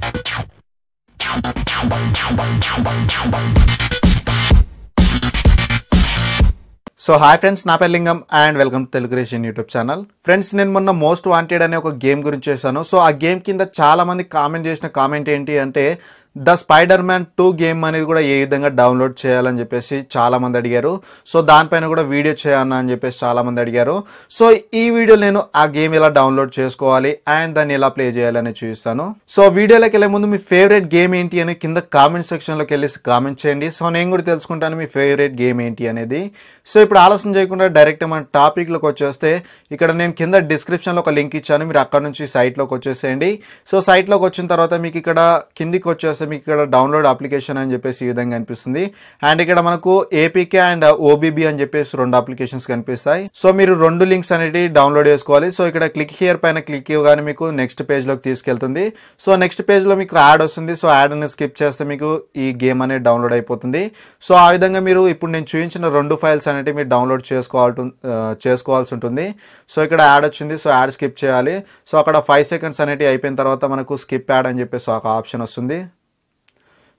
So hi friends, నా పేరు లింగం and welcome to Telugu ration YouTube channel. Friends, నేను మొన్న మోస్ట్ వాంటెడ్ అనే ఒక గేమ్ గురించి చేశాను. సో ఆ గేమ్ కింద చాలా మంది కామెంట్ చేసిన కామెంట్ ఏంటి అంటే ద స్పైడర్మ్యాన్ 2 గేమ్ అనేది కూడా ఏ విధంగా డౌన్లోడ్ చేయాలని చెప్పేసి చాలా మంది అడిగారు. సో దానిపైన కూడా వీడియో చేయాలన్నా అని చెప్పేసి చాలా మంది అడిగారు. సో ఈ వీడియో నేను ఆ గేమ్ ఎలా డౌన్లోడ్ చేసుకోవాలి అండ్ దాన్ని ఎలా ప్లే చేయాలని చూపిస్తాను. సో వీడియోలోకి వెళ్ళే ముందు మీ ఫేవరెట్ గేమ్ ఏంటి అని కింద కామెంట్ సెక్షన్లోకి వెళ్ళి కామెంట్ చేయండి. సో నేను కూడా తెలుసుకుంటాను మీ ఫేవరెట్ గేమ్ ఏంటి అనేది. సో ఇప్పుడు ఆలస్యం చేయకుండా డైరెక్ట్ మన టాపిక్లోకి వచ్చేస్తే, ఇక్కడ నేను కింద డిస్క్రిప్షన్లో ఒక లింక్ ఇచ్చాను, మీరు అక్కడ నుంచి సైట్లోకి వచ్చేసేయండి. సో సైట్లోకి వచ్చిన తర్వాత మీకు ఇక్కడ కిందికి వచ్చేస్తే మీకు ఇక్కడ డౌన్లోడ్ అప్లికేషన్ అని చెప్పేసి ఈ విధంగా కనిపిస్తుంది. అండ్ ఇక్కడ మనకు ఏపీకే అండ్ ఓబీబీ అని చెప్పేసి 2 అప్లికేషన్స్ కనిపిస్తాయి. సో మీరు 2 లింక్స్ అనేవి డౌన్లోడ్ చేసుకోవాలి. సో ఇక్కడ క్లిక్ హియర్ పైన క్లిక్ ఇవ్వగానే మీకు నెక్స్ట్ పేజ్లోకి తీసుకెళ్తుంది. సో నెక్స్ట్ పేజ్లో మీకు యాడ్ వస్తుంది. సో యాడ్ అనేది స్కిప్ చేస్తే మీకు ఈ గేమ్ అనేది డౌన్లోడ్ అయిపోతుంది. సో ఆ విధంగా మీరు ఇప్పుడు నేను చూపించిన 2 ఫైల్స్ అనేవి మీరు డౌన్లోడ్ చేసుకోవాల్సి ఉంటుంది. సో ఇక్కడ యాడ్ వచ్చింది. సో యాడ్ స్కిప్ చేయాలి. సో అక్కడ 5 సెకండ్స్ అనేవి అయిపోయిన తర్వాత మనకు స్కిప్ యాడ్ అని చెప్పేసి ఒక ఆప్షన్ వస్తుంది.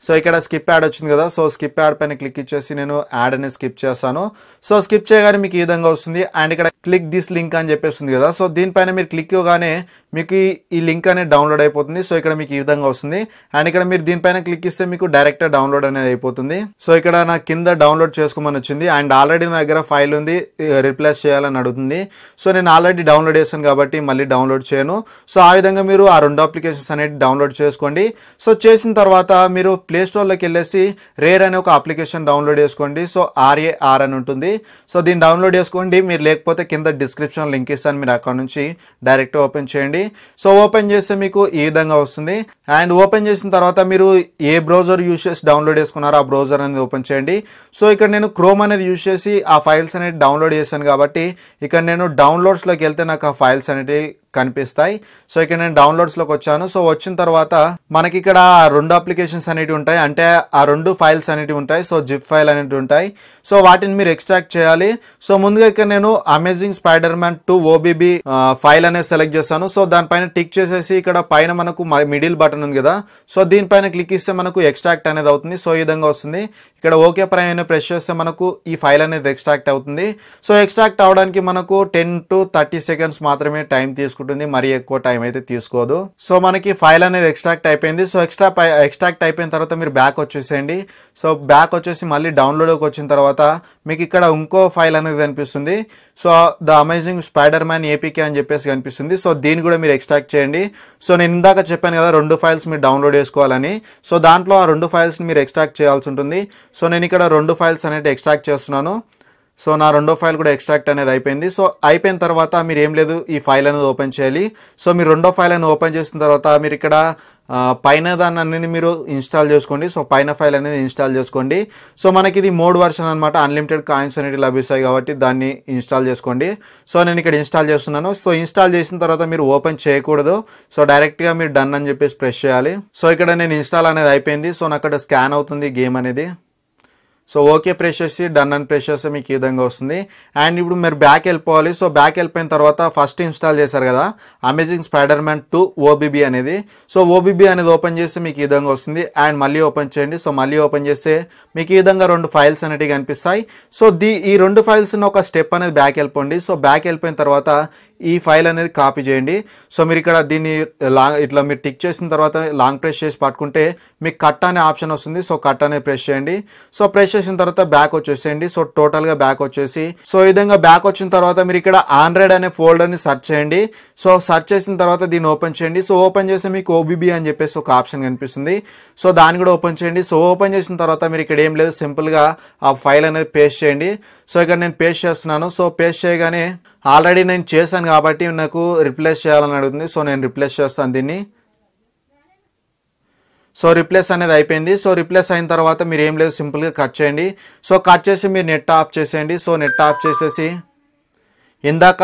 సో ఇక్కడ స్కిప్ యాడ్ వచ్చింది కదా. సో స్కిప్ యాడ్ పైన క్లిక్ ఇచ్చేసి నేను యాడ్ అనేది స్కిప్ చేస్తాను. సో స్కిప్ చేయగానే మీకు ఈ విధంగా వస్తుంది. అండ్ ఇక్కడ క్లిక్ దిస్ లింక్ అని చెప్పేస్తుంది కదా. సో దీనిపైన మీరు క్లిక్ ఇవ్వగానే మీకు ఈ లింక్ అనేది డౌన్లోడ్ అయిపోతుంది. సో ఇక్కడ మీకు ఈ విధంగా వస్తుంది. అండ్ ఇక్కడ మీరు దీనిపైన క్లిక్ ఇస్తే మీకు డైరెక్ట్ డౌన్లోడ్ అనేది అయిపోతుంది. సో ఇక్కడ నా కింద డౌన్లోడ్ చేసుకోమని వచ్చింది. అండ్ ఆల్రెడీ నా దగ్గర ఫైల్ ఉంది, రీప్లేస్ చేయాలని అడుగుతుంది. సో నేను ఆల్రెడీ డౌన్లోడ్ చేశాను కాబట్టి మళ్ళీ డౌన్లోడ్ చేయను. సో ఆ విధంగా మీరు ఆ 2 అప్లికేషన్స్ అనేది డౌన్లోడ్ చేసుకోండి. సో చేసిన తర్వాత మీరు ప్లే స్టోర్లోకి వెళ్ళేసి రేర్ అనే ఒక అప్లికేషన్ డౌన్లోడ్ చేసుకోండి. సో RAR అని ఉంటుంది. సో దీన్ని డౌన్లోడ్ చేసుకోండి. మీరు లేకపోతే కింద డిస్క్రిప్షన్ లింక్ ఇస్తాను, మీరు అక్కడ నుంచి డైరెక్ట్ ఓపెన్ చేయండి. సో ఓపెన్ చేస్తే మీకు ఈ విధంగా వస్తుంది. అండ్ ఓపెన్ చేసిన తర్వాత మీరు ఏ బ్రౌజర్ యూజ్ చేసి డౌన్లోడ్ చేసుకున్నారో ఆ బ్రౌజర్ అనేది ఓపెన్ చేయండి. సో ఇక్కడ నేను క్రోమ్ అనేది యూజ్ చేసి ఆ ఫైల్స్ అనేది డౌన్లోడ్ చేశాను కాబట్టి ఇక్కడ నేను డౌన్లోడ్స్లోకి వెళ్తే నాకు ఆ ఫైల్స్ అనేవి కనిపిస్తాయి. సో ఇక్కడ నేను డౌన్లోడ్స్లోకి వచ్చాను. సో వచ్చిన తర్వాత మనకి ఇక్కడ 2 అప్లికేషన్స్ అనేవి ఉంటాయి, అంటే ఆ 2 ఫైల్స్ అనేవి ఉంటాయి. సో జిప్ ఫైల్ అనేవి ఉంటాయి. సో వాటిని మీరు ఎక్స్ట్రాక్ట్ చేయాలి. సో ముందుగా ఇక్కడ నేను అమేజింగ్ స్పైడర్మ్యాన్ 2 OBB ఫైల్ అనేది సెలెక్ట్ చేస్తాను. సో దానిపైన టిక్ చేసేసి ఇక్కడ పైన మనకు మిడిల్ బటన్ ఉంది కదా. సో దీనిపైన క్లిక్ ఇస్తే మనకు ఎక్స్ట్రాక్ట్ అనేది అవుతుంది. సో ఈ విధంగా వస్తుంది. ఇక్కడ ఓకే పైన ప్రెస్ చేస్తే మనకు ఈ ఫైల్ అనేది ఎక్స్ట్రాక్ట్ అవుతుంది. సో ఎక్స్ట్రాక్ట్ అవడానికి మనకు 10 to 30 సెకండ్స్ మాత్రమే టైం తీసుకుంటుంది, మరి ఎక్కువ టైం అయితే తీసుకోదు. సో మనకి ఫైల్ అనేది ఎక్స్ట్రాక్ట్ అయిపోయింది. సో ఎక్స్ట్రాక్ట్ అయిపోయిన తర్వాత మీరు బ్యాక్ వచ్చేసేయండి. సో బ్యాక్ వచ్చేసి మళ్ళీ డౌన్లోడ్కి వచ్చిన తర్వాత మీకు ఇక్కడ ఇంకో ఫైల్ అనేది కనిపిస్తుంది. So the amazing Spiderman APK అని చెప్పేసి కనిపిస్తుంది. సో దీన్ని కూడా మీరు ఎక్స్ట్రాక్ట్ చేయండి. సో నేను ఇందాక చెప్పాను కదా 2 ఫైల్స్ మీరు డౌన్లోడ్ చేసుకోవాలని. సో దాంట్లో ఆ 2 ఫైల్స్ని మీరు ఎక్స్ట్రాక్ట్ చేయాల్సి ఉంటుంది. సో నేను ఇక్కడ 2 ఫైల్స్ అనేవి ఎక్స్ట్రాక్ట్ చేస్తున్నాను. సో నా 2వ ఫైల్ కూడా ఎక్స్ట్రాక్ట్ అనేది అయిపోయింది. సో అయిపోయిన తర్వాత మీరు ఏం లేదు, ఈ ఫైల్ అనేది ఓపెన్ చేయాలి. సో మీరు 2వ ఫైల్ అనేది ఓపెన్ చేసిన తర్వాత మీరు ఇక్కడ పైన దాన్ని అనేది మీరు ఇన్స్టాల్ చేసుకోండి. సో పైన ఫైల్ అనేది ఇన్స్టాల్ చేసుకోండి. సో మనకి ఇది మోడ్ వర్షన్ అనమాట, అన్లిమిటెడ్ కాయిన్స్ అనేవి లభిస్తాయి కాబట్టి దాన్ని ఇన్స్టాల్ చేసుకోండి. సో నేను ఇక్కడ ఇన్స్టాల్ చేస్తున్నాను. సో ఇన్స్టాల్ చేసిన తర్వాత మీరు ఓపెన్ చేయకూడదు. సో డైరెక్ట్గా మీరు డన్ అని చెప్పేసి ప్రెస్ చేయాలి. సో ఇక్కడ నేను ఇన్స్టాల్ అనేది అయిపోయింది. సో నాకు అక్కడ స్కాన్ అవుతుంది గేమ్ అనేది. సో ఓకే ప్రెస్ చేసి డన్ అని ప్రెస్ చేస్తే మీకు ఈ విధంగా వస్తుంది. అండ్ ఇప్పుడు మీరు బ్యాక్ వెళ్ళిపోవాలి. సో బ్యాక్ వెళ్ళిపోయిన తర్వాత ఫస్ట్ ఇన్స్టాల్ చేశారు కదా అమేజింగ్ స్పైడర్మ్యాన్ 2 OBB అనేది. సో OBB అనేది ఓపెన్ చేస్తే మీకు ఈ విధంగా వస్తుంది. అండ్ మళ్ళీ ఓపెన్ చేయండి. సో మళ్ళీ ఓపెన్ చేస్తే మీకు ఈ విధంగా 2 ఫైల్స్ అనేవి కనిపిస్తాయి. సో ఈ 2 ఫైల్స్ ఒక స్టెప్ అనేది బ్యాక్ వెళ్ళిపోండి. సో బ్యాక్ వెళ్ళిపోయిన తర్వాత ఈ ఫైల్ అనేది కాపీ చేయండి. సో మీరు ఇక్కడ దీన్ని ఇట్లా మీరు టిక్ చేసిన తర్వాత లాంగ్ ప్రెస్ చేసి పట్టుకుంటే మీకు కట్ అనే ఆప్షన్ వస్తుంది. సో కట్ అనేది ప్రెస్ చేయండి. సో ప్రెస్ చేసిన తర్వాత బ్యాక్ వచ్చేసేయండి. సో టోటల్గా బ్యాక్ వచ్చేసి సో ఈ విధంగా బ్యాక్ వచ్చిన తర్వాత మీరు ఇక్కడ ఆండ్రాయిడ్ అనే ఫోల్డర్ని సెర్చ్ చేయండి. సో సెర్చ్ చేసిన తర్వాత దీన్ని ఓపెన్ చేయండి. సో ఓపెన్ చేస్తే మీకు OBB అని చెప్పేసి ఒక ఆప్షన్ కనిపిస్తుంది. సో దాన్ని కూడా ఓపెన్ చేయండి. సో ఓపెన్ చేసిన తర్వాత మీరు ఇక్కడ ఏం లేదు, సింపుల్గా ఆ ఫైల్ అనేది పేస్ట్ చేయండి. సో ఇక్కడ నేను పేస్ట్ చేస్తున్నాను. సో పేస్ట్ చేయగానే ఆల్రెడీ నేను చేశాను కాబట్టి నాకు రిప్లేస్ చేయాలని అడుగుతుంది. సో నేను రిప్లేస్ చేస్తాను దీన్ని. సో రిప్లేస్ అనేది అయిపోయింది. సో రిప్లేస్ అయిన తర్వాత మీరు ఏం లేదు, సింపుల్గా కట్ చేయండి. సో కట్ చేసి మీరు నెట్ ఆఫ్ చేసేయండి. సో నెట్ ఆఫ్ చేసేసి ఇందాక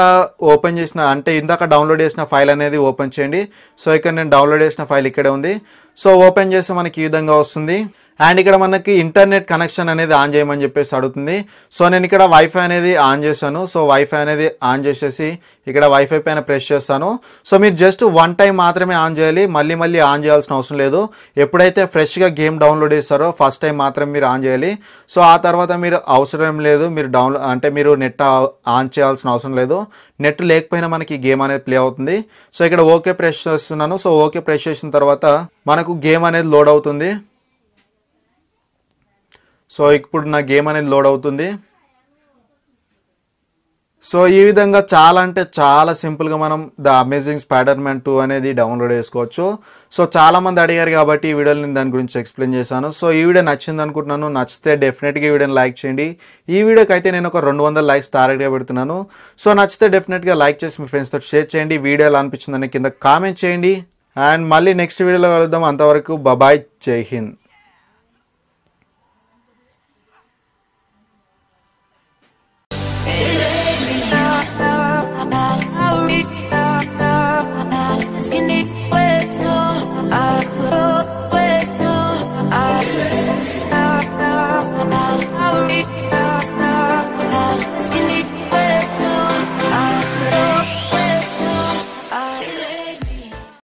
ఓపెన్ చేసిన అంటే ఇందాక డౌన్లోడ్ చేసిన ఫైల్ అనేది ఓపెన్ చేయండి. సో ఇక్కడ నేను డౌన్లోడ్ చేసిన ఫైల్ ఇక్కడే ఉంది. సో ఓపెన్ చేస్తే మనకి ఈ విధంగా వస్తుంది. అండ్ ఇక్కడ మనకి ఇంటర్నెట్ కనెక్షన్ అనేది ఆన్ చేయమని చెప్పేసి అడుగుతుంది. సో నేను ఇక్కడ వైఫై అనేది ఆన్ చేశాను. సో వైఫై అనేది ఆన్ చేసేసి ఇక్కడ వైఫై పైన ప్రెస్ చేస్తాను. సో మీరు జస్ట్ వన్ టైం మాత్రమే ఆన్ చేయాలి, మళ్ళీ ఆన్ చేయాల్సిన అవసరం లేదు. ఎప్పుడైతే ఫ్రెష్గా గేమ్ డౌన్లోడ్ చేస్తారో ఫస్ట్ టైం మాత్రం మీరు ఆన్ చేయాలి. సో ఆ తర్వాత మీరు అవసరం లేదు, మీరు నెట్ ఆన్ చేయాల్సిన అవసరం లేదు. నెట్ లేకపోయినా మనకి గేమ్ అనేది ప్లే అవుతుంది. సో ఇక్కడ ఓకే ప్రెస్ చేస్తున్నాను. సో ఓకే ప్రెస్ చేసిన తర్వాత మనకు గేమ్ అనేది లోడ్ అవుతుంది. సో ఇప్పుడు నా గేమ్ అనేది లోడ్ అవుతుంది. సో ఈ విధంగా చాలా అంటే చాలా సింపుల్గా మనం ద అమేజింగ్ స్పైడర్-మ్యాన్ 2 అనేది డౌన్లోడ్ చేసుకోవచ్చు. సో చాలా మంది అడిగారు కాబట్టి ఈ వీడియోలో నేను దాని గురించి ఎక్స్ప్లెయిన్ చేశాను. సో ఈ వీడియో నచ్చింది అనుకుంటున్నాను. నచ్చితే డెఫినెట్గా ఈ వీడియోని లైక్ చేయండి. ఈ వీడియోకి అయితే నేను ఒక 200 లైక్స్ టార్గెట్గా పెడుతున్నాను. సో నచ్చితే డెఫినెట్గా లైక్ చేసి మీ ఫ్రెండ్స్తో షేర్ చేయండి. వీడియో ఎలా అనిపించిందని కింద కామెంట్ చేయండి. అండ్ మళ్ళీ నెక్స్ట్ వీడియోలో కలుద్దాం. అంతవరకు బాయ్, జై హింద్.